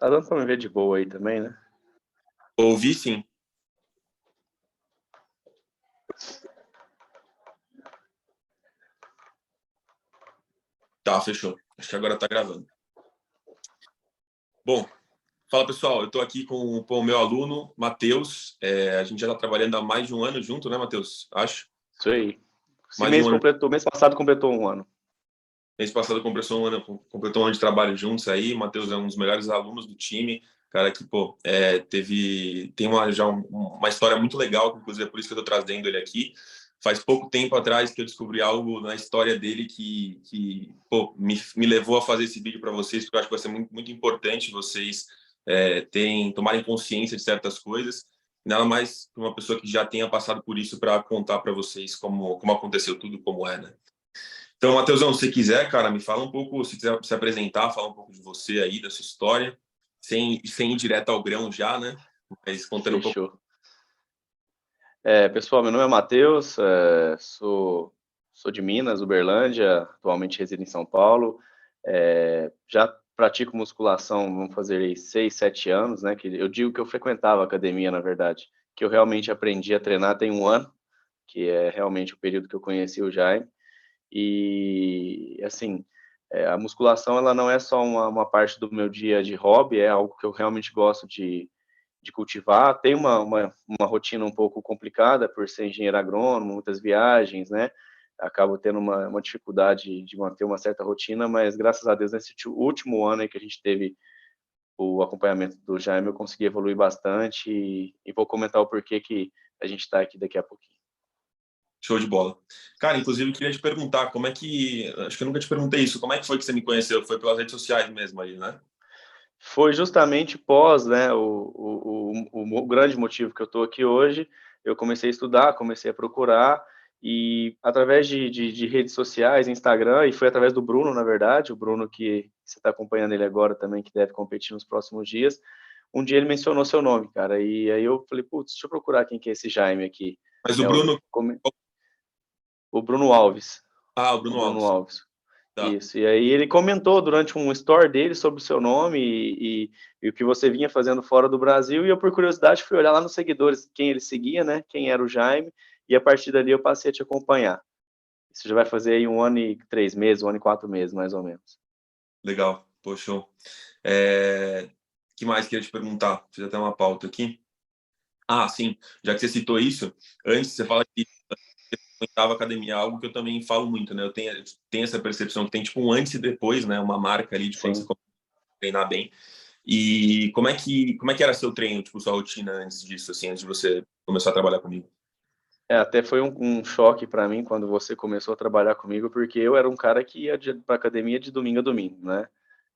Tá dando pra me ver de boa aí também, né? Ouvi sim. Tá, fechou. Acho que agora tá gravando. Bom, fala pessoal, eu tô aqui com o meu aluno, Matheus. A gente já tá trabalhando há mais de um ano junto, né, Matheus? Acho. Isso aí. Mais de um ano. Mês passado completou um ano. Mês passado completou um ano de trabalho juntos aí. O Matheus é um dos melhores alunos do time. Cara que, pô, tem uma história muito legal, inclusive é por isso que eu tô trazendo ele aqui. Faz pouco tempo atrás que eu descobri algo na história dele que pô, me levou a fazer esse vídeo para vocês, porque eu acho que vai ser muito, muito importante vocês tomarem consciência de certas coisas. Nada mais que uma pessoa que já tenha passado por isso para contar para vocês como aconteceu tudo, como é, né? Então, Matheusão, se você quiser, cara, me fala um pouco, se quiser se apresentar, fala um pouco de você aí, da sua história, sem ir direto ao grão já, né? Mas contando um pouco. Fechou. Pessoal, meu nome é Matheus, sou de Minas, Uberlândia, atualmente resido em São Paulo. Já pratico musculação, vamos fazer aí 6, 7 anos, né? Que eu digo que eu frequentava a academia, na verdade, que eu realmente aprendi a treinar tem um ano, que é realmente o período que eu conheci o Jaime. E, assim, a musculação, ela não é só uma parte do meu dia de hobby, é algo que eu realmente gosto de cultivar. Tem uma rotina um pouco complicada por ser engenheiro agrônomo, muitas viagens, né? Acabo tendo uma dificuldade de manter uma certa rotina, mas graças a Deus, nesse último ano aí que a gente teve o acompanhamento do Jaime, eu consegui evoluir bastante e vou comentar o porquê que a gente está aqui daqui a pouquinho. Show de bola. Cara, inclusive, eu queria te perguntar acho que eu nunca te perguntei isso, como é que foi que você me conheceu? Foi pelas redes sociais mesmo aí, né? Foi justamente pós, né, o grande motivo que eu estou aqui hoje. Eu comecei a estudar, comecei a procurar, e através de redes sociais, Instagram, e foi através do Bruno, na verdade, o Bruno que você está acompanhando ele agora também, que deve competir nos próximos dias. Um dia ele mencionou seu nome, cara, e aí eu falei, putz, deixa eu procurar quem que é esse Jaime aqui. Mas o É Bruno. o Bruno Alves. Ah, o O Bruno Bruno Alves. Alves. Tá. Isso, e aí ele comentou durante um story dele sobre o seu nome e o que você vinha fazendo fora do Brasil, e eu, por curiosidade, fui olhar lá nos seguidores quem ele seguia, né, quem era o Jaime, e a partir dali eu passei a te acompanhar. Isso já vai fazer aí 1 ano e 3 meses, 1 ano e 4 meses, mais ou menos. Legal. Pô, show. Que mais queria te perguntar? Fiz até uma pauta aqui. Ah, sim. Já que você citou isso, antes você fala que frequentava academia, algo que eu também falo muito, né? Eu tenho essa percepção que tem tipo um antes e depois, né? Uma marca ali de quando você Sim. começa a treinar bem. E como é que era seu treino, tipo, sua rotina antes disso, assim, antes de você começar a trabalhar comigo? Até foi um choque para mim quando você começou a trabalhar comigo, porque eu era um cara que ia para academia de domingo a domingo, né?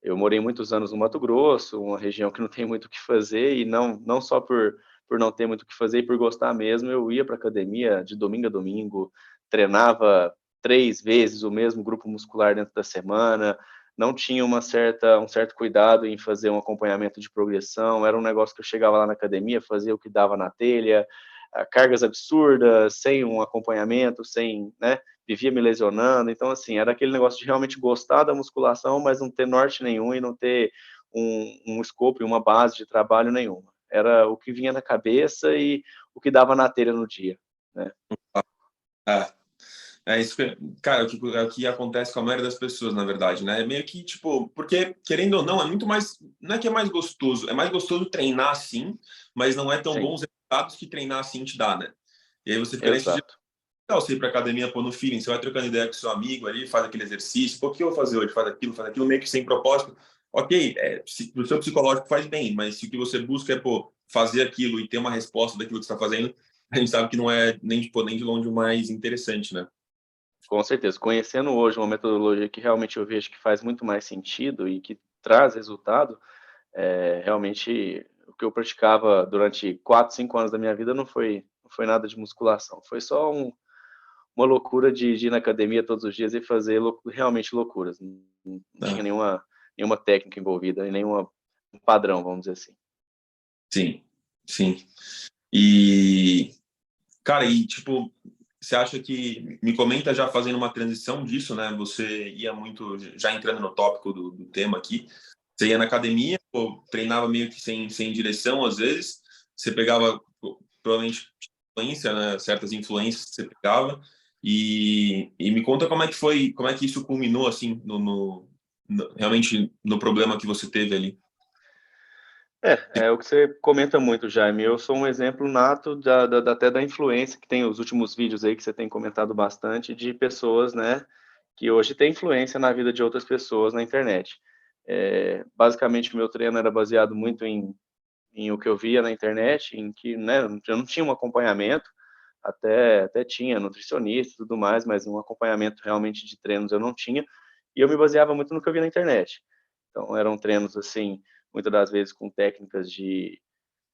Eu morei muitos anos no Mato Grosso, uma região que não tem muito o que fazer, e não só por não ter muito o que fazer e por gostar mesmo, eu ia para academia de domingo a domingo, treinava 3 vezes o mesmo grupo muscular dentro da semana, não tinha um certo cuidado em fazer um acompanhamento de progressão, era um negócio que eu chegava lá na academia, fazia o que dava na telha, cargas absurdas, sem um acompanhamento, sem, né, vivia me lesionando. Então, assim, era aquele negócio de realmente gostar da musculação, mas não ter norte nenhum e não ter um escopo e uma base de trabalho nenhuma. Era o que vinha na cabeça e o que dava na telha no dia, né? Ah, é isso que, cara, o que acontece com a maioria das pessoas, na verdade, né? É meio que, tipo, porque, querendo ou não, é muito mais. Não é que é mais gostoso, é mais gostoso treinar assim, mas não é tão Sim, bons resultados que treinar assim te dá, né? E aí você fica nesse dia, exato. você ir pra academia, pô, no feeling, você vai trocando ideia com seu amigo ali, faz aquele exercício, pô, o que eu vou fazer hoje? Faz aquilo, meio que sem propósito. Ok, o seu psicológico faz bem, mas se o que você busca é, pô, fazer aquilo e ter uma resposta daquilo que você está fazendo, a gente sabe que não é nem, tipo, nem de longe o mais interessante, né? Com certeza. Conhecendo hoje uma metodologia que realmente eu vejo que faz muito mais sentido e que traz resultado, realmente o que eu praticava durante 4, 5 anos da minha vida não foi nada de musculação. Foi só uma loucura de ir na academia todos os dias e fazer realmente loucuras. Não tinha Ah, nenhuma técnica envolvida, nenhum padrão, vamos dizer assim. sim, sim. E, cara, tipo, você acha que, me comenta já fazendo uma transição disso, né? Você ia muito, já entrando no tópico do tema aqui, Você ia na academia, pô, treinava meio que sem direção, às vezes. Você pegava, pô, provavelmente, influência, né? Certas influências que você pegava. E me conta como é que foi, como é que isso culminou, assim, realmente no problema que você teve ali. É o que você comenta muito, Jaime. Eu sou um exemplo nato até da influência que tem os últimos vídeos aí que você tem comentado bastante de pessoas, né, que hoje têm influência na vida de outras pessoas na internet. Basicamente, o meu treino era baseado muito em o que eu via na internet, em que, né, eu não tinha um acompanhamento, até tinha nutricionista e tudo mais, mas um acompanhamento realmente de treinos eu não tinha, e eu me baseava muito no que eu via na internet. Então, eram treinos, assim, muitas das vezes com técnicas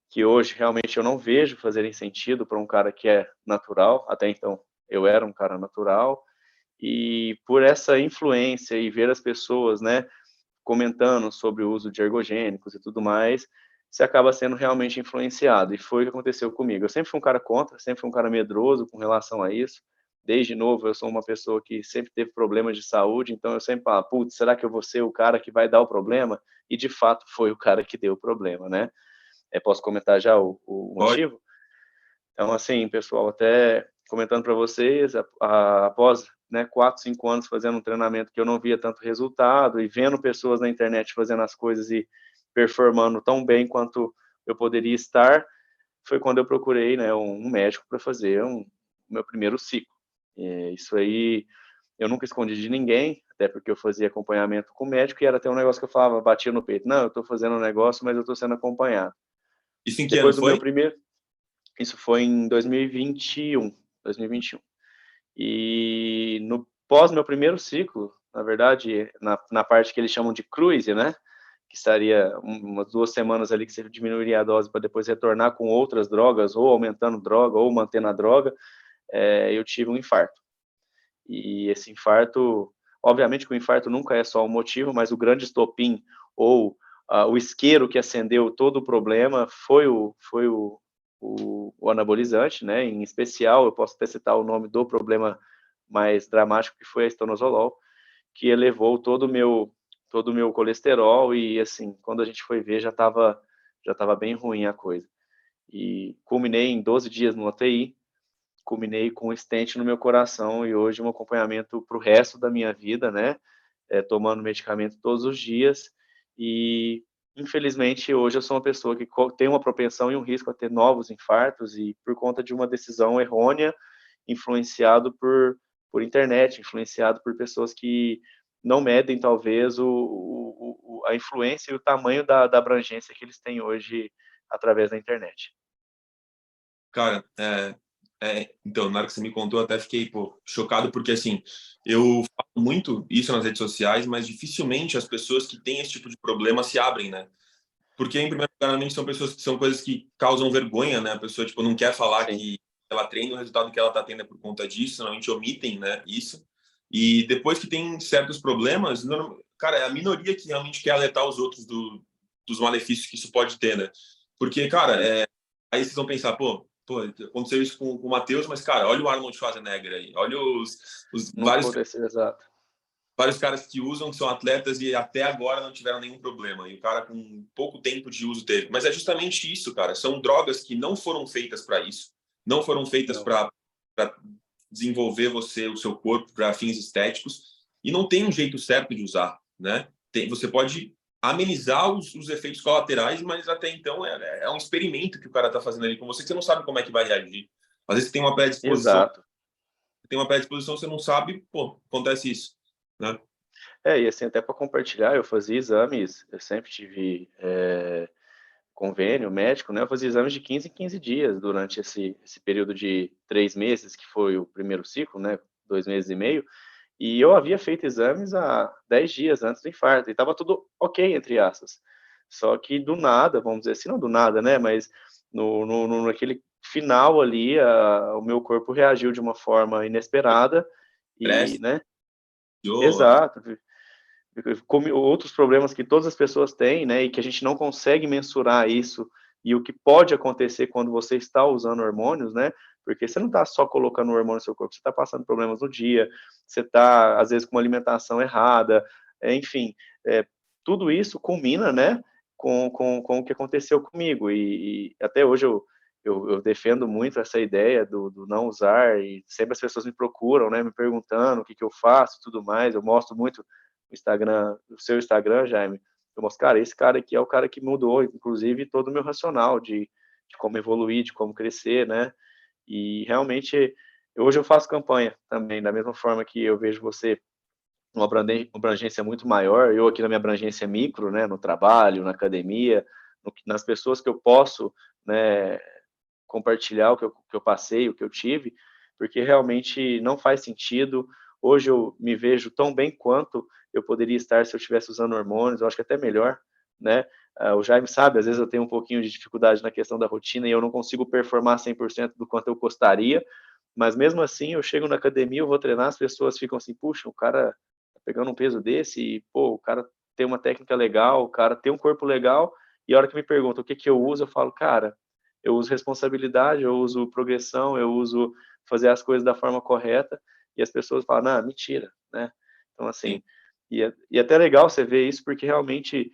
que hoje realmente eu não vejo fazerem sentido para um cara que é natural, até então eu era um cara natural, e por essa influência e ver as pessoas, né, comentando sobre o uso de ergogênicos e tudo mais, você acaba sendo realmente influenciado. E foi o que aconteceu comigo. Eu sempre fui um cara contra, sempre fui um cara medroso com relação a isso. Desde novo, eu sou uma pessoa que sempre teve problemas de saúde, então eu sempre falo, putz, será que eu vou ser o cara que vai dar o problema? E de fato foi o cara que deu o problema, né? Posso comentar já o Pode. motivo? Então, assim, pessoal, até comentando para vocês, após, né, 4, 5 anos fazendo um treinamento que eu não via tanto resultado e vendo pessoas na internet fazendo as coisas e performando tão bem quanto eu poderia estar, foi quando eu procurei, né, um médico para fazer meu primeiro ciclo. Isso aí eu nunca escondi de ninguém, até porque eu fazia acompanhamento com o médico e era até um negócio que eu falava, batia no peito, não, eu estou fazendo um negócio, mas eu estou sendo acompanhado. Isso em que ano Depois do meu foi? primeiro, isso foi em 2021, 2021. E no pós meu primeiro ciclo, na verdade, na parte que eles chamam de cruise, né, que estaria umas 2 semanas ali que você diminuiria a dose para depois retornar com outras drogas, ou aumentando droga, ou mantendo a droga, eu tive um infarto. E esse infarto, obviamente que o infarto nunca é só o motivo, mas o grande estopim ou o isqueiro que acendeu todo o problema foi o anabolizante, né? Em especial, eu posso até citar o nome do problema mais dramático, que foi a estanozolol, que elevou todo o meu colesterol e, assim, quando a gente foi ver, já estava bem ruim a coisa. E culminei em 12 dias no UTI, culminei com um stent no meu coração e hoje um acompanhamento para o resto da minha vida, né? Tomando medicamento todos os dias e, infelizmente, hoje eu sou uma pessoa que tem uma propensão e um risco a ter novos infartos e por conta de uma decisão errônea, influenciado por internet, influenciado por pessoas que não medem, talvez, a influência e o tamanho da abrangência que eles têm hoje através da internet. Cara, então, na hora que você me contou, eu até fiquei, pô, chocado, porque, assim, eu falo muito isso nas redes sociais, mas dificilmente as pessoas que têm esse tipo de problema se abrem, né? Porque, em primeiro lugar, normalmente são pessoas que são coisas que causam vergonha, né? A pessoa, tipo, não quer falar Sim, que ela treina, o resultado que ela tá tendo é por conta disso, normalmente omitem, né, isso. E depois que tem certos problemas, cara, é a minoria que realmente quer alertar os outros dos malefícios que isso pode ter, né? Porque, cara, sim. aí vocês vão pensar, pô, aconteceu isso com o Matheus, mas, cara, olha o Arnold Schwarzenegger aí, olha os Não vários, por esse exato. vários caras que usam, que são atletas e até agora não tiveram nenhum problema. E o cara com pouco tempo de uso teve. Mas é justamente isso, cara. São drogas que não foram feitas para isso, não foram feitas Não. para desenvolver você, o seu corpo, para fins estéticos, e não tem um jeito certo de usar, né? Você pode amenizar os efeitos colaterais, mas até então é um experimento que o cara está fazendo ali com você, que você não sabe como é que vai reagir. Às vezes você Exato. tem uma predisposição, você não sabe, pô, acontece isso, né? E assim, até para compartilhar, eu fazia exames, eu sempre tive convênio médico, né? Eu fazia exames de 15 em 15 dias durante esse período de 3 meses, que foi o primeiro ciclo, né? 2 meses e meio. E eu havia feito exames há 10 dias antes do infarto, e estava tudo ok, entre aspas. Só que do nada, vamos dizer assim, não do nada, né? Mas naquele final ali, o meu corpo reagiu de uma forma inesperada e, Estresse, né? Exato. Outros problemas que todas as pessoas têm, né, e que a gente não consegue mensurar isso, e o que pode acontecer quando você está usando hormônios, né, porque você não está só colocando o hormônio no seu corpo, você está passando problemas no dia, você está, às vezes, com uma alimentação errada, enfim, tudo isso culmina, né, com o que aconteceu comigo. E até hoje eu defendo muito essa ideia do não usar, e sempre as pessoas me procuram, né, me perguntando o que que eu faço e tudo mais. Eu mostro muito o Instagram, o seu Instagram, Jaime. Eu mostro, cara, esse cara aqui é o cara que mudou, inclusive, todo o meu racional de como evoluir, de como crescer, né? E realmente, hoje eu faço campanha também, da mesma forma que eu vejo você uma abrangência muito maior, eu aqui na minha abrangência micro, né, no trabalho, na academia, nas pessoas que eu posso, né, compartilhar o que eu passei, o que eu tive, porque realmente não faz sentido. Hoje eu me vejo tão bem quanto eu poderia estar se eu estivesse usando hormônios, eu acho que até melhor, né? O Jaime sabe, às vezes eu tenho um pouquinho de dificuldade na questão da rotina e eu não consigo performar 100% do quanto eu gostaria, mas mesmo assim eu chego na academia, eu vou treinar, as pessoas ficam assim, puxa, o cara tá pegando um peso desse e, pô, o cara tem uma técnica legal, o cara tem um corpo legal, e a hora que me perguntam o que que eu uso, eu falo, cara, eu uso responsabilidade, eu uso progressão, eu uso fazer as coisas da forma correta, e as pessoas falam, não, mentira, né? Então, Sim. assim, e até legal você ver isso, porque realmente,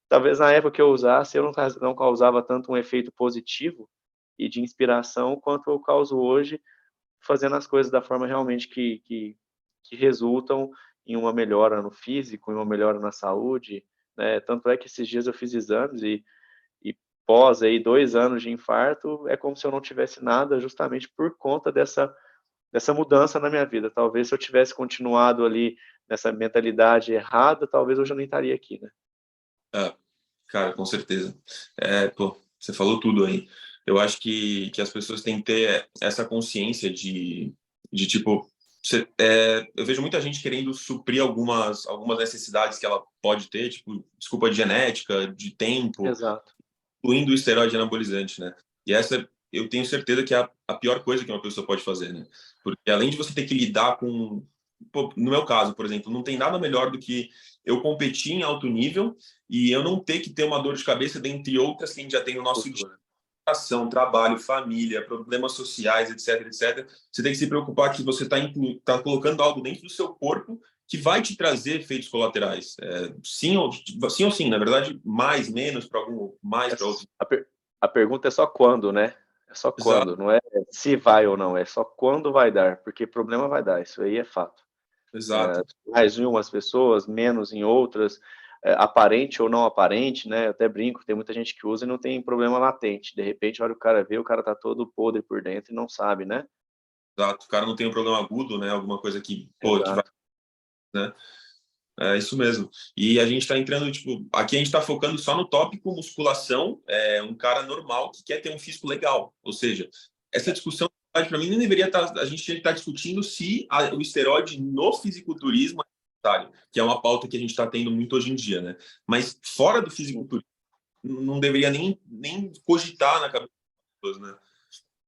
talvez na época que eu usasse, eu não causava tanto um efeito positivo e de inspiração quanto eu causo hoje, fazendo as coisas da forma realmente que resultam em uma melhora no físico, em uma melhora na saúde, né? Tanto é que esses dias eu fiz exames e pós aí 2 anos de infarto, é como se eu não tivesse nada, justamente por conta dessa mudança na minha vida. Talvez se eu tivesse continuado ali nessa mentalidade errada, talvez eu já nem estaria aqui, né. É, cara, com certeza. Pô, você falou tudo aí. Eu acho que as pessoas têm que ter essa consciência de tipo, eu vejo muita gente querendo suprir algumas necessidades que ela pode ter, tipo, desculpa de genética, de tempo, Exato. incluindo o esteroide anabolizante, né? E essa eu tenho certeza que é a pior coisa que uma pessoa pode fazer, né? Porque além de você ter que lidar com. Pô, no meu caso, por exemplo, não tem nada melhor do que eu competir em alto nível e eu não ter que ter uma dor de cabeça, dentre outras que a gente já tem no nosso dia. Cultura. Ação, trabalho, família, problemas sociais, etc, etc. Você tem que se preocupar que você está tá colocando algo dentro do seu corpo que vai te trazer efeitos colaterais. Sim ou sim, na verdade, mais, menos para algum, mais para outro. A per a pergunta é só quando, né. É só Exato, quando, não é se vai ou não, é só quando vai dar, porque problema vai dar, isso aí é fato. exato, Mais em umas pessoas, menos em outras, aparente ou não aparente, né, eu até brinco, tem muita gente que usa e não tem problema latente, de repente, a hora que o cara vê, o cara tá todo podre por dentro e não sabe, né. exato. O cara não tem um problema agudo, né? Alguma coisa que, pô, que vai, Exato. né? É isso mesmo. E a gente está entrando, tipo, aqui a gente está focando só no tópico musculação, um cara normal que quer ter um físico legal. Ou seja, essa discussão, para mim, não deveria estar. A gente tinha que estar discutindo se o esteroide no fisiculturismo é necessário, que é uma pauta que a gente está tendo muito hoje em dia, né? Mas fora do fisiculturismo, não deveria nem cogitar na cabeça das pessoas, né?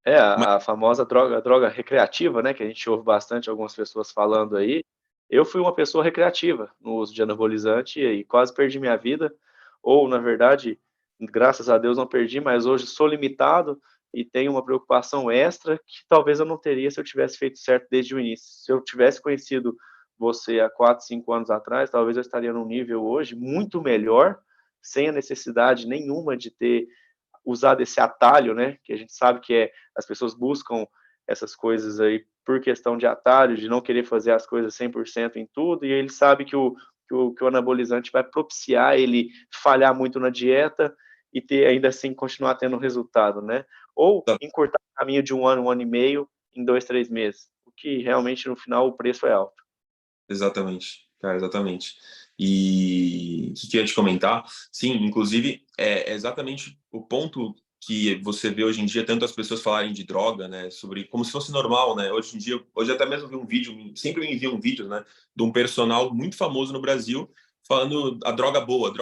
É, Mas, a famosa droga recreativa, né, que a gente ouve bastante algumas pessoas falando aí. Eu fui uma pessoa recreativa no uso de anabolizante e quase perdi minha vida, ou na verdade, graças a Deus não perdi, mas hoje sou limitado e tenho uma preocupação extra que talvez eu não teria se eu tivesse feito certo desde o início. Se eu tivesse conhecido você há 4, 5 anos atrás, talvez eu estaria num nível hoje muito melhor, sem a necessidade nenhuma de ter usar desse atalho, né, que a gente sabe que as pessoas buscam essas coisas aí por questão de atalho, de não querer fazer as coisas 100% em tudo, e ele sabe que o anabolizante vai propiciar ele falhar muito na dieta e ter ainda assim continuar tendo resultado, né? Ou encurtar o caminho de 1 ano e meio em 2, 3 meses, o que realmente no final o preço é alto. exatamente, cara, exatamente. E o que eu ia te comentar? Sim, inclusive, é exatamente o ponto que você vê hoje em dia, tanto as pessoas falarem de droga, né, sobre como se fosse normal, né? Hoje em dia, hoje até mesmo vi um vídeo, sempre me enviam vídeos, né, de um personal muito famoso no Brasil falando a droga boa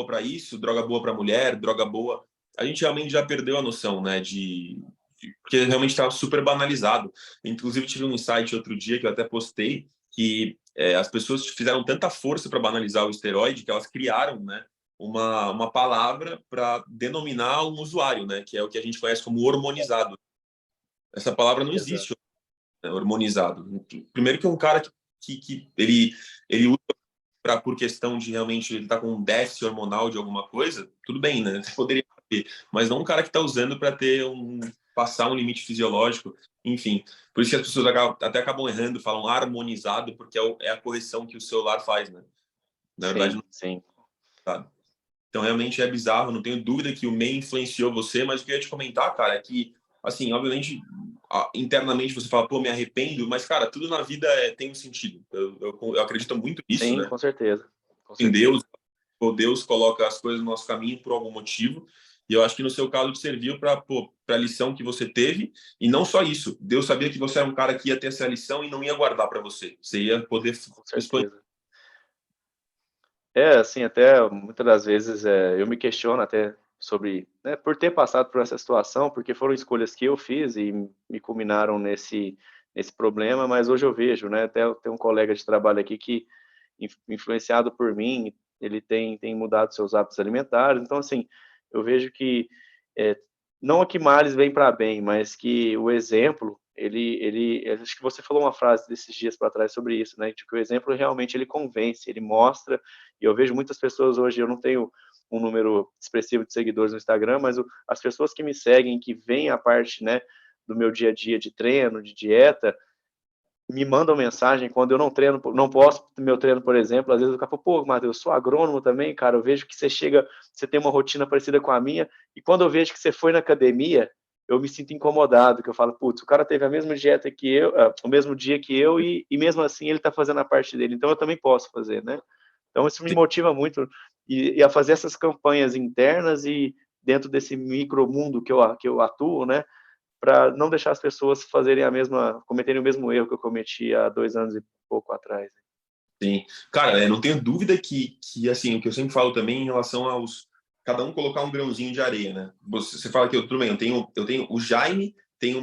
para isso, droga boa para mulher, droga boa. A gente realmente já perdeu a noção, né, porque realmente está super banalizado. Inclusive, tive um insight outro dia que eu até postei que as pessoas fizeram tanta força para banalizar o esteroide que elas criaram, né, uma palavra para denominar um usuário, né, que é o que a gente conhece como hormonizado. Essa palavra não Exato. existe, né, hormonizado. Primeiro que é um cara que ele usa por questão de realmente ele tá com um déficit hormonal de alguma coisa, tudo bem, né? Você poderia ter, mas não um cara que tá usando para passar um limite fisiológico, enfim. Por isso que as pessoas até acabam errando, falam harmonizado, porque é a correção que o celular faz, né? Na verdade, Sim, não sim. sabe. Então, realmente é bizarro, não tenho dúvida que o MEI influenciou você, mas o que eu ia te comentar, cara, é que, assim, obviamente, internamente você fala, pô, me arrependo, mas, cara, tudo na vida tem um sentido. Eu acredito muito nisso, Sim, né? com certeza. Com Em certeza. Deus, ou Deus coloca as coisas no nosso caminho por algum motivo, e eu acho que no seu caso te serviu para a lição que você teve, e não só isso, Deus sabia que você era um cara que ia ter essa lição e não ia guardar para você, você ia poder Com expandir. certeza. Assim, até muitas das vezes eu me questiono até sobre, né, por ter passado por essa situação, porque foram escolhas que eu fiz e me culminaram nesse problema, mas hoje eu vejo, né, até eu tenho um colega de trabalho aqui que, influenciado por mim, ele tem mudado seus hábitos alimentares, então, assim, eu vejo que, é, não é que males vem para bem, mas que o exemplo, acho que você falou uma frase desses dias para trás sobre isso, né, de que o exemplo realmente ele convence, ele mostra e eu vejo muitas pessoas hoje, eu não tenho um número expressivo de seguidores no Instagram, mas as pessoas que me seguem, que veem a parte, né, do meu dia a dia de treino, de dieta, me mandam mensagem quando eu não treino, não posto meu treino, por exemplo, às vezes o cara fala, pô, Matheus, eu sou agrônomo também, cara, eu vejo que você tem uma rotina parecida com a minha, e quando eu vejo que você foi na academia, eu me sinto incomodado, que eu falo, putz, o cara teve a mesma dieta que eu, o mesmo dia que eu, e mesmo assim ele tá fazendo a parte dele, então eu também posso fazer, né? Então, isso me motiva muito e a fazer essas campanhas internas e dentro desse micromundo que eu atuo, né, para não deixar as pessoas cometerem o mesmo erro que eu cometi há 2 anos e pouco atrás. Sim. Cara, não tenho dúvida que, assim, o que eu sempre falo também em relação cada um colocar um grãozinho de areia, né? Você fala que tudo bem, eu tenho o Jaime, tem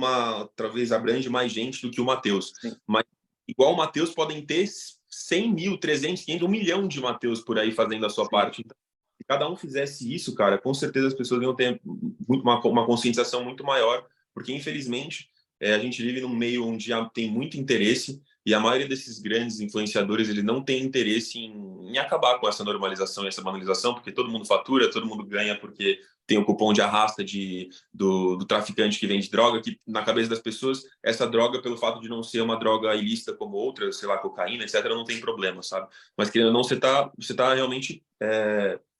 talvez abrange mais gente do que o Matheus. Sim, Mas, igual o Matheus, podem ter 100 mil, 300, 500, 1 milhão de Matheus por aí fazendo a sua sim, parte. Então, se cada um fizesse isso, cara, com certeza as pessoas iam ter uma conscientização muito maior, porque, infelizmente, a gente vive num meio onde tem muito interesse e a maioria desses grandes influenciadores, ele não tem interesse em acabar com essa normalização e essa banalização, porque todo mundo fatura, todo mundo ganha porque tem o cupom de arrasta do traficante que vende droga, que na cabeça das pessoas, essa droga, pelo fato de não ser uma droga ilícita como outras, sei lá, cocaína, etc., não tem problema, sabe? Mas querendo ou não, você tá realmente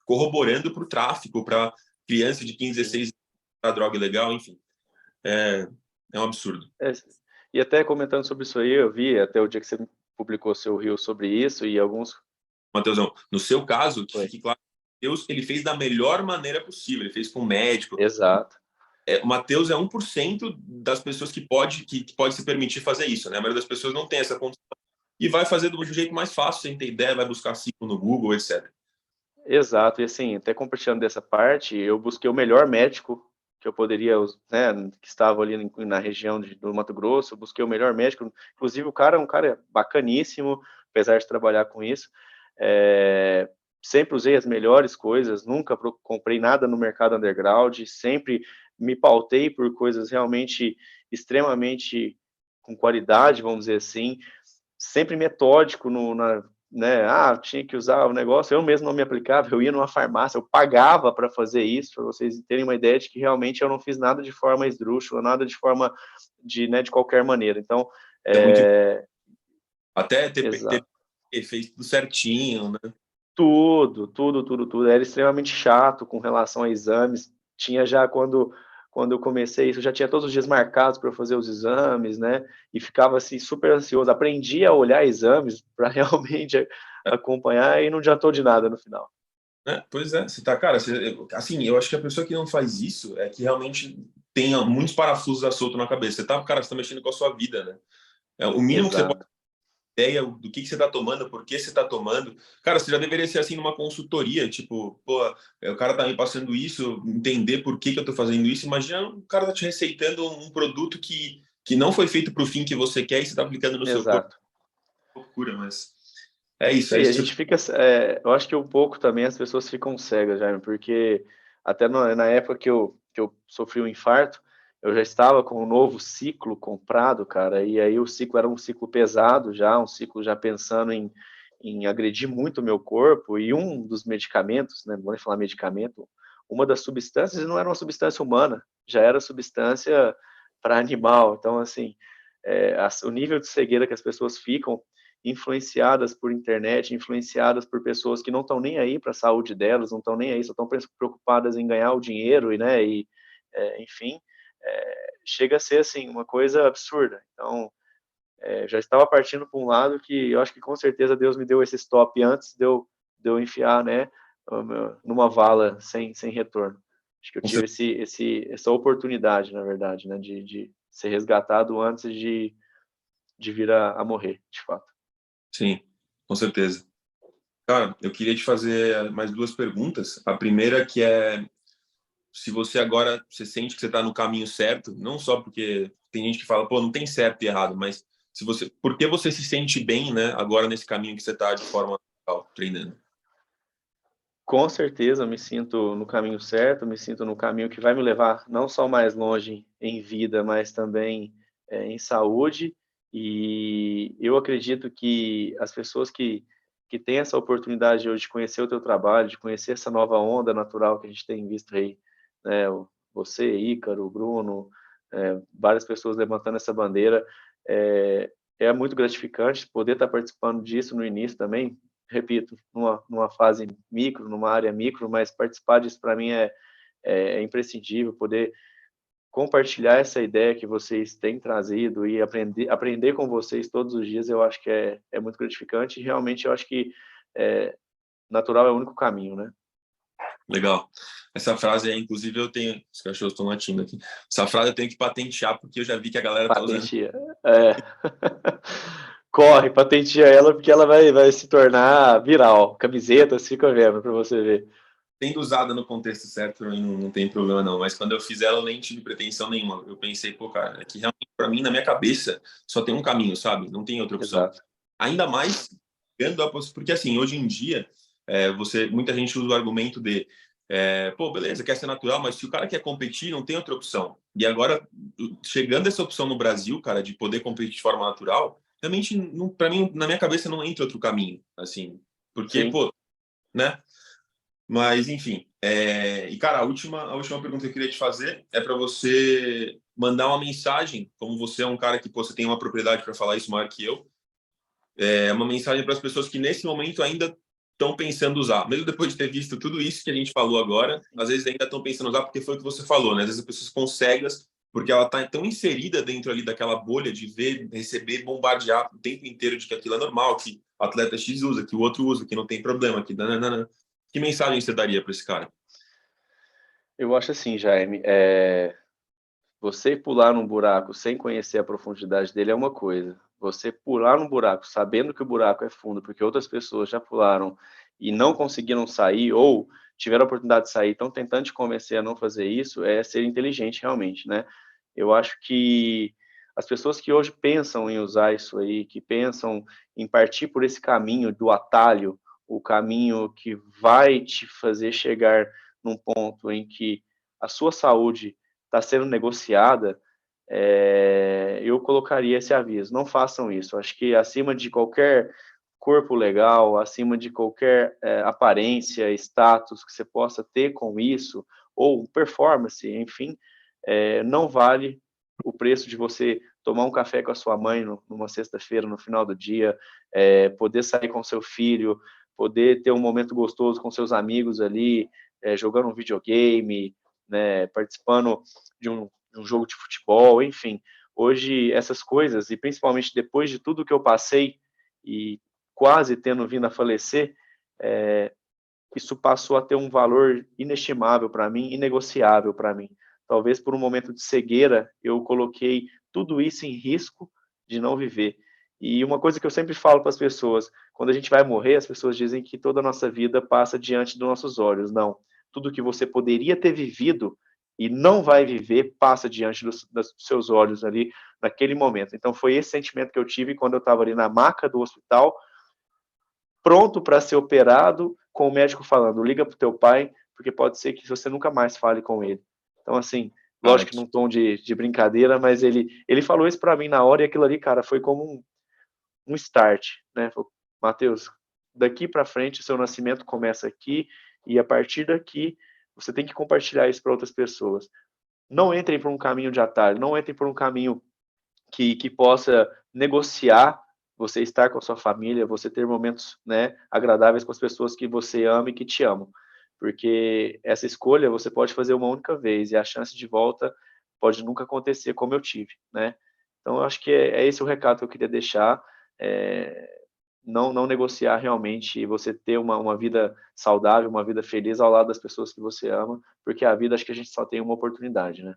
corroborando para o tráfico, para criança de 15, sim. 16 a droga ilegal, enfim. É, é um absurdo. É, e até comentando sobre isso aí, eu vi até o dia que você publicou seu reel sobre isso e alguns Matheusão, no seu caso, que foi. fique claro, Deus ele fez da melhor maneira possível, ele fez com o médico. Exato, O Matheus é 1% das pessoas que pode se permitir fazer isso, né? A maioria das pessoas não tem essa condição e vai fazer do jeito mais fácil, sem ter ideia, vai buscar ciclo no Google, etc. exato. E assim, até compartilhando dessa parte, eu busquei o melhor médico que eu poderia, né, que estava ali na região do Mato Grosso, eu busquei o melhor médico, inclusive o cara é um cara bacaníssimo, apesar de trabalhar com isso, é, sempre usei as melhores coisas, nunca comprei nada no mercado underground, sempre me pautei por coisas realmente extremamente com qualidade, vamos dizer assim, sempre metódico né, tinha que usar o negócio, eu mesmo não me aplicava, eu ia numa farmácia, eu pagava para fazer isso, para vocês terem uma ideia de que realmente eu não fiz nada de forma esdrúxula, nada de forma né, de qualquer maneira. Então, É muito até exato. fez tudo certinho, né? Tudo, tudo, tudo, tudo. Era extremamente chato com relação a exames. Tinha já quando eu comecei isso, eu já tinha todos os dias marcados para eu fazer os exames, né? E ficava assim super ansioso. Aprendi a olhar exames para realmente acompanhar e não adiantou de nada no final. Pois é, você tá, cara, assim, eu acho que a pessoa que não faz isso é que realmente tem muitos parafusos a solto na cabeça. Você tá mexendo com a sua vida, né? O mínimo que você pode Exato. ter ideia do que você tá tomando, por que você tá tomando. Cara, você já deveria ser assim numa consultoria, tipo, pô, o cara tá me passando isso, entender por que eu tô fazendo isso. Imagina o cara tá te receitando um produto que não foi feito pro fim que você quer e você tá aplicando no seu corpo. Exato. Loucura, mas é E a isso que eu gente fica, eu acho que um pouco também as pessoas ficam cegas, Jaime, porque até na época que eu sofri um infarto, eu já estava com um novo ciclo comprado, cara, e aí o ciclo era um ciclo pesado já, um ciclo já pensando em agredir muito o meu corpo, e um dos medicamentos, né, não vou nem falar medicamento, uma das substâncias não era uma substância humana, já era substância para animal. Então, assim, o nível de cegueira que as pessoas ficam influenciadas por internet, influenciadas por pessoas que não estão nem aí para a saúde delas, não estão nem aí, só estão preocupadas em ganhar o dinheiro e, né, e enfim, chega a ser assim uma coisa absurda. Então, já estava partindo para um lado que eu acho que com certeza Deus me deu esse stop antes de eu enfiar, né, numa vala sem retorno. Acho que eu tive essa oportunidade, na verdade, né, de ser resgatado antes de vir a morrer, de fato. Sim, com certeza. Cara, eu queria te fazer mais duas perguntas. A primeira que é se você agora você sente que você está no caminho certo, não só porque tem gente que fala, pô, não tem certo e errado, mas se você, por que você se sente bem, né, agora nesse caminho que você está de forma natural, treinando? Com certeza, eu me sinto no caminho certo, me sinto no caminho que vai me levar não só mais longe em vida, mas também em saúde. E eu acredito que as pessoas que têm essa oportunidade hoje de conhecer o teu trabalho, de conhecer essa nova onda natural que a gente tem visto aí, né, você, Ícaro, Bruno, várias pessoas levantando essa bandeira, é muito gratificante poder estar participando disso no início também, repito, numa fase micro, numa área micro, mas participar disso para mim é imprescindível, poder compartilhar essa ideia que vocês têm trazido e aprender com vocês todos os dias, eu acho que é muito gratificante e realmente eu acho que natural é o único caminho, né? Legal. Essa frase aí, inclusive, eu tenho. Os cachorros estão latindo aqui. Essa frase eu tenho que patentear, porque eu já vi que a galera tá usando. Patenteia. Corre, patenteia ela, porque ela vai se tornar viral. Camiseta, fica vendo para você ver. Sendo usada no contexto certo, pra mim não tem problema não. Mas quando eu fiz ela, eu nem tive pretensão nenhuma. Eu pensei, pô, cara, é que realmente pra mim, na minha cabeça, só tem um caminho, sabe? Não tem outra opção. Exato. Ainda mais vendo a porque assim, hoje em dia, muita gente usa o argumento de pô, beleza, quer ser natural, mas se o cara quer competir, não tem outra opção. E agora, chegando essa opção no Brasil, cara, de poder competir de forma natural, realmente, para mim, na minha cabeça, não entra outro caminho, assim, porque, Sim. pô, né? Mas, enfim, e cara, a última pergunta que eu queria te fazer é para você mandar uma mensagem, como você é um cara que, pô, você tem uma propriedade para falar isso maior que eu, uma mensagem para as pessoas que nesse momento ainda estão pensando usar, mesmo depois de ter visto tudo isso que a gente falou agora, às vezes ainda estão pensando usar porque foi o que você falou, né? Às vezes as pessoas ficam cegas porque ela está tão inserida dentro ali daquela bolha de ver, receber, bombardear o tempo inteiro de que aquilo é normal, que o atleta X usa, que o outro usa, que não tem problema, que nananana. Que mensagem você daria para esse cara? Eu acho assim, Jaime, você pular num buraco sem conhecer a profundidade dele é uma coisa. Você pular num buraco sabendo que o buraco é fundo, porque outras pessoas já pularam e não conseguiram sair, ou tiveram a oportunidade de sair, estão tentando te convencer a não fazer isso, é ser inteligente realmente, né? Eu acho que as pessoas que hoje pensam em usar isso aí, que pensam em partir por esse caminho do atalho, o caminho que vai te fazer chegar num ponto em que a sua saúde está sendo negociada, eu colocaria esse aviso. Não façam isso. Acho que acima de qualquer corpo legal, acima de qualquer aparência, status que você possa ter com isso, ou performance, enfim, não vale o preço de você tomar um café com a sua mãe numa sexta-feira, no final do dia, poder sair com seu filho, poder ter um momento gostoso com seus amigos ali, jogando um videogame, né, participando de um jogo de futebol, enfim. Hoje, essas coisas, e principalmente depois de tudo que eu passei e quase tendo vindo a falecer, isso passou a ter um valor inestimável para mim, inegociável para mim. Talvez por um momento de cegueira, eu coloquei tudo isso em risco de não viver. E uma coisa que eu sempre falo para as pessoas, quando a gente vai morrer, as pessoas dizem que toda a nossa vida passa diante dos nossos olhos. Não. Tudo que você poderia ter vivido e não vai viver passa diante dos seus olhos ali naquele momento. Então foi esse sentimento que eu tive quando eu estava ali na maca do hospital, pronto para ser operado, com o médico falando, liga pro teu pai, porque pode ser que você nunca mais fale com ele. Então, assim, Cara, lógico que num tom de brincadeira, mas ele falou isso para mim na hora e aquilo ali, cara, foi como um start, né? Matheus, daqui para frente, o seu nascimento começa aqui, e a partir daqui, você tem que compartilhar isso para outras pessoas. Não entrem por um caminho de atalho, não entrem por um caminho que possa negociar você estar com a sua família, você ter momentos, né, agradáveis com as pessoas que você ama e que te amam. Porque essa escolha você pode fazer uma única vez e a chance de volta pode nunca acontecer como eu tive, né? Então, eu acho que é esse o recado que eu queria deixar. É, não negociar realmente você ter uma vida saudável, uma vida feliz ao lado das pessoas que você ama, porque a vida acho que a gente só tem uma oportunidade, né?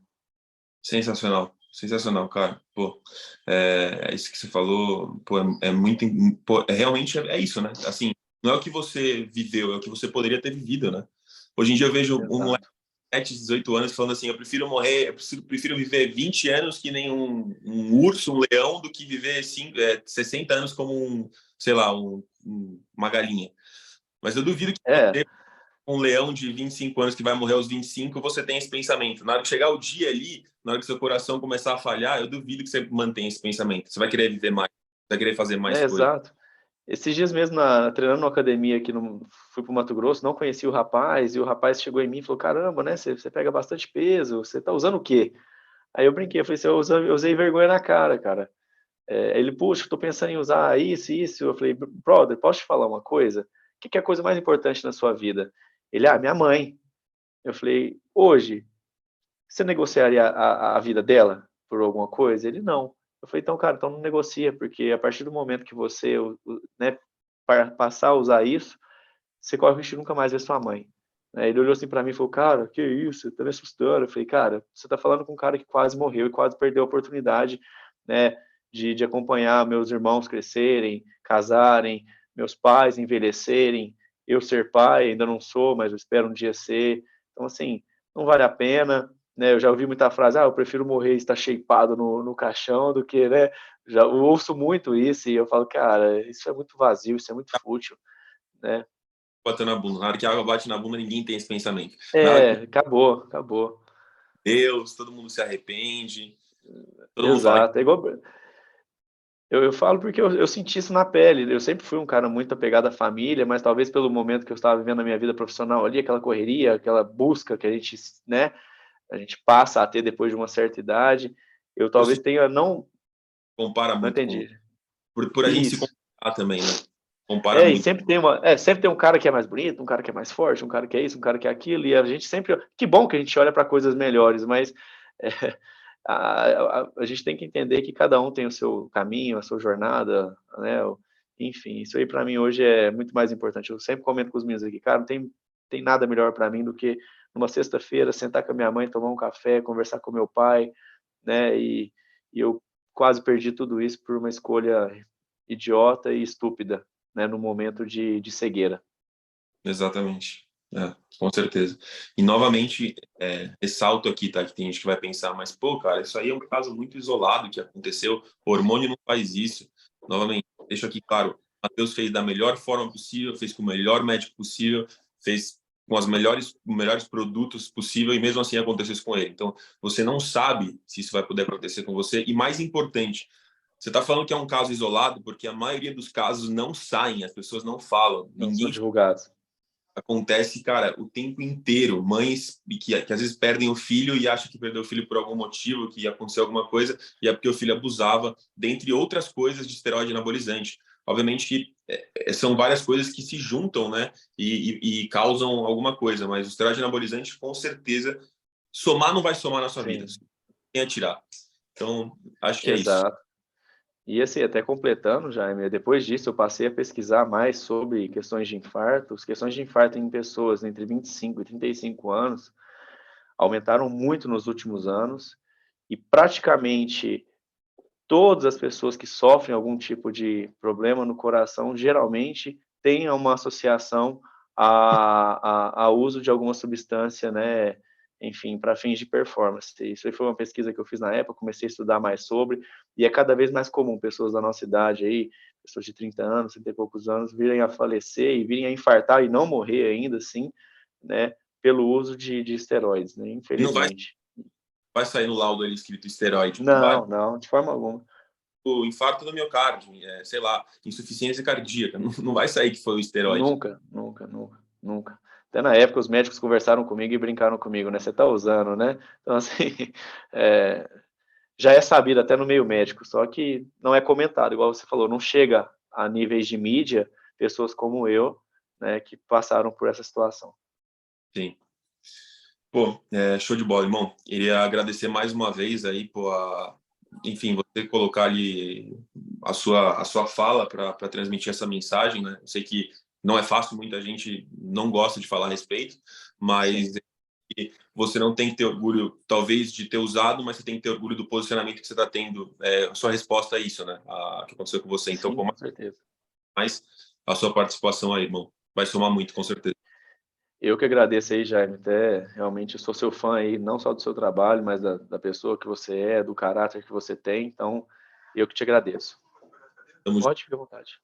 Sensacional, sensacional, cara. Pô, é isso que você falou, pô, é muito, pô, realmente é isso, né? Assim, não é o que você viveu, é o que você poderia ter vivido, né? Hoje em dia eu vejo um moleque Exato. de 17, 18 anos falando assim, eu prefiro morrer, prefiro viver 20 anos que nem um urso, um leão, do que viver 60 anos como sei lá, uma galinha. Mas eu duvido que É, um leão de 25 anos que vai morrer aos 25, você tem esse pensamento. Na hora que chegar o dia ali, na hora que seu coração começar a falhar, eu duvido que você mantenha esse pensamento. Você vai querer viver mais, vai querer fazer mais coisas. exato. Esses dias mesmo, treinando na academia aqui, fui para o Mato Grosso, não conhecia o rapaz, e o rapaz chegou em mim e falou, caramba, né, você pega bastante peso, você tá usando o quê? Aí eu brinquei, eu falei assim, eu usei vergonha na cara, cara. Ele, puxa, tô pensando em usar isso e isso. Eu falei, brother, posso te falar uma coisa? O que é a coisa mais importante na sua vida? Ele, minha mãe. Eu falei, hoje, você negociaria a vida dela por alguma coisa? Ele, não. Eu falei, então, cara, então não negocia, porque a partir do momento que você, né, passar a usar isso, você corre o risco de nunca mais ver sua mãe. Ele olhou assim para mim e falou, cara, que isso, você tá me assustando. Eu falei, cara, você tá falando com um cara que quase morreu e quase perdeu a oportunidade, né, de acompanhar meus irmãos crescerem, casarem, meus pais envelhecerem, eu ser pai, ainda não sou, mas eu espero um dia ser. Então, assim, não vale a pena, né? Eu já ouvi muita frase, eu prefiro morrer e estar shapeado no caixão do que, né? Já eu ouço muito isso e eu falo, cara, isso é muito vazio, isso é muito fútil, né? Batendo na bunda. Na hora que a água bate na bunda, ninguém tem esse pensamento. Na hora que Acabou, acabou. Deus, todo mundo se arrepende, todo mundo fala que Exato. É igual, eu falo porque eu senti isso na pele. Eu sempre fui um cara muito apegado à família, mas talvez pelo momento que eu estava vivendo na minha vida profissional ali, aquela correria, aquela busca que a gente, né, a gente passa a ter depois de uma certa idade, eu eu se talvez tenha compara não muito com. entendi. Por a gente se Isso. comparar também, né? Compara E muito. sempre tem um cara que é mais bonito, um cara que é mais forte, um cara que é isso, um cara que é aquilo, e a gente sempre, que bom que a gente olha para coisas melhores, mas é, a gente tem que entender que cada um tem o seu caminho, a sua jornada, né? Enfim, isso aí para mim hoje é muito mais importante. Eu sempre comento com os meus aqui, cara, não tem nada melhor para mim do que numa sexta-feira sentar com a minha mãe, tomar um café, conversar com meu pai, né? E eu quase perdi tudo isso por uma escolha idiota e estúpida, né? No momento de cegueira. Exatamente. Com certeza. E novamente, ressalto aqui, tá? Que tem gente que vai pensar, mas, pô, cara, isso aí é um caso muito isolado que aconteceu. O hormônio não faz isso. Novamente, deixo aqui claro: o Matheus fez da melhor forma possível, fez com o melhor médico possível, fez com os melhores produtos possível e mesmo assim aconteceu isso com ele. Então, você não sabe se isso vai poder acontecer com você. E mais importante, você está falando que é um caso isolado porque a maioria dos casos não saem, as pessoas não falam, Não são ninguém divulgados. acontece, cara, o tempo inteiro. Mães que às vezes perdem o filho e acham que perdeu o filho por algum motivo, que aconteceu alguma coisa, e é porque o filho abusava, dentre outras coisas, de esteroide anabolizante. Obviamente que são várias coisas que se juntam, né, e causam alguma coisa, mas o esteroide anabolizante, com certeza, somar não vai somar na sua vida, Sim, tem a tirar. Então, acho que é isso. exato. E assim, até completando, Jaime, depois disso eu passei a pesquisar mais sobre questões de infarto. As questões de infarto em pessoas entre 25 e 35 anos aumentaram muito nos últimos anos e praticamente todas as pessoas que sofrem algum tipo de problema no coração geralmente têm uma associação ao uso de alguma substância, né? Enfim, para fins de performance. Isso aí foi uma pesquisa que eu fiz na época, comecei a estudar mais sobre, e é cada vez mais comum pessoas da nossa idade aí, pessoas de 30 anos, 30 e poucos anos, virem a falecer e virem a infartar e não morrer ainda assim, né? Pelo uso de esteroides, né? E não vai, Infelizmente. vai sair no laudo ali escrito esteroide. Vai, Não, não, de forma alguma. infarto do miocárdio, sei lá, insuficiência cardíaca. Não vai sair que foi o esteroide. Nunca, nunca, nunca, nunca. Até na época os médicos conversaram comigo e brincaram comigo, né? Você tá usando, né? Então, assim, é, já é sabido até no meio médico, só que não é comentado, igual você falou, não chega a níveis de mídia pessoas como eu, né, que passaram por essa situação. Sim. Pô, show de bola, irmão. Iria agradecer mais uma vez aí, pô, enfim, você colocar ali a sua fala para transmitir essa mensagem, né? Eu sei que não é fácil, muita gente não gosta de falar a respeito, mas Sim, você não tem que ter orgulho, talvez, de ter usado, mas você tem que ter orgulho do posicionamento que você está tendo, a sua resposta a isso, né? Que aconteceu com você. Então, sim, pô, com certeza. mais a sua participação aí, irmão. Vai somar muito, com certeza. Eu que agradeço aí, Jaime, até realmente eu sou seu fã aí, não só do seu trabalho, mas da pessoa que você é, do caráter que você tem, então eu que te agradeço. Tamo junto. Pode ficar à vontade.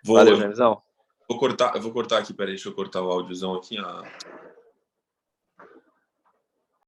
Vou, Valeu, eu Jaimezão. vou cortar aqui, peraí, deixa eu cortar o áudiozão aqui.